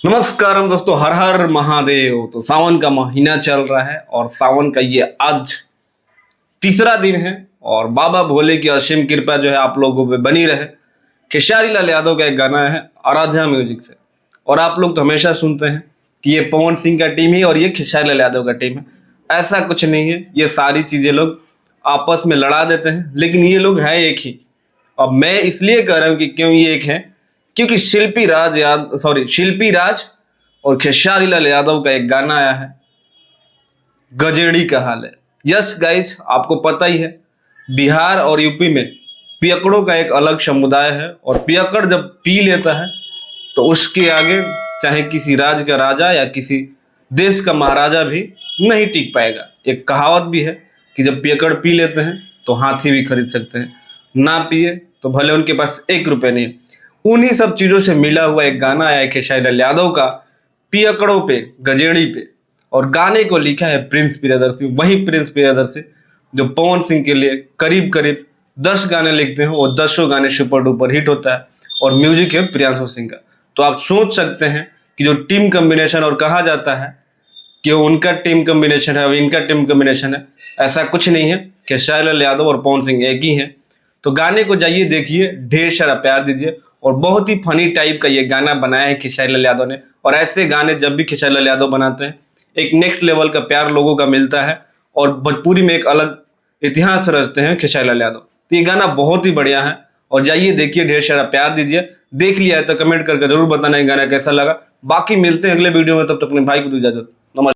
नमस्कार दोस्तों, हर हर महादेव। तो सावन का महीना चल रहा है और सावन का ये आज तीसरा दिन है और बाबा भोले की असीम कृपा जो है आप लोगों पे बनी रहे। खेसारी लाल यादव का एक गाना है आराध्या म्यूजिक से, और आप लोग तो हमेशा सुनते हैं कि ये पवन सिंह का टीम है और ये खेसारी लाल यादव का टीम है। ऐसा कुछ नहीं है, ये सारी चीजें लोग आपस में लड़ा देते हैं, लेकिन ये लोग हैं एक ही। अब मैं इसलिए कह रहा हूँ कि क्यों ये एक है, क्योंकि शिल्पी राज और खेसारी लाल यादव का एक गाना आया है, गजेड़ी का हाल है। यस गाइस, आपको पता ही है बिहार और यूपी में पियकड़ों का एक अलग समुदाय है, और पियकड़ जब पी लेता है तो उसके आगे चाहे किसी राज्य का राजा या किसी देश का महाराजा भी नहीं टिक पाएगा। एक कहावत भी है कि जब पियकड़ पी लेते हैं तो हाथी भी खरीद सकते हैं, ना पिए तो भले उनके पास 1 रुपये नहीं। उन्हीं सब चीजों से मिला हुआ एक गाना आया है खेसारी लाल यादव का, पियकड़ों पे गजेड़ी पे, और गाने को लिखा है प्रिंस प्रियदर्शी। वही प्रिंस प्रियदर्शी जो पवन सिंह के लिए करीब करीब 10 गाने लिखते हैं, वो 10 गाने सुपर डुपर हिट होता है, और म्यूजिक है प्रियांशु सिंह का। तो आप सोच सकते हैं कि जो टीम कॉम्बिनेशन और कहा जाता है कि उनका टीम कॉम्बिनेशन है और इनका टीम कॉम्बिनेशन है, ऐसा कुछ नहीं है। खेसारी लाल यादव और पवन सिंह एक ही हैं। तो गाने को जाइए देखिए, ढेर सारा प्यार दीजिए, और बहुत ही फनी टाइप का ये गाना बनाया है खेसारी लाल यादव ने। और ऐसे गाने जब भी खेसारी लाल यादव बनाते हैं, एक नेक्स्ट लेवल का प्यार लोगों का मिलता है, और भोजपुरी में एक अलग इतिहास रचते हैं खेसारी लाल यादव। तो ये गाना बहुत ही बढ़िया है, और जाइए देखिए, ढेर सारा प्यार दीजिए। देख लिया है तो कमेंट करके जरूर बताना ये गाना कैसा लगा। बाकी मिलते हैं अगले वीडियो में, तब तक अपने भाई को दो इजाजत। नमस्कार।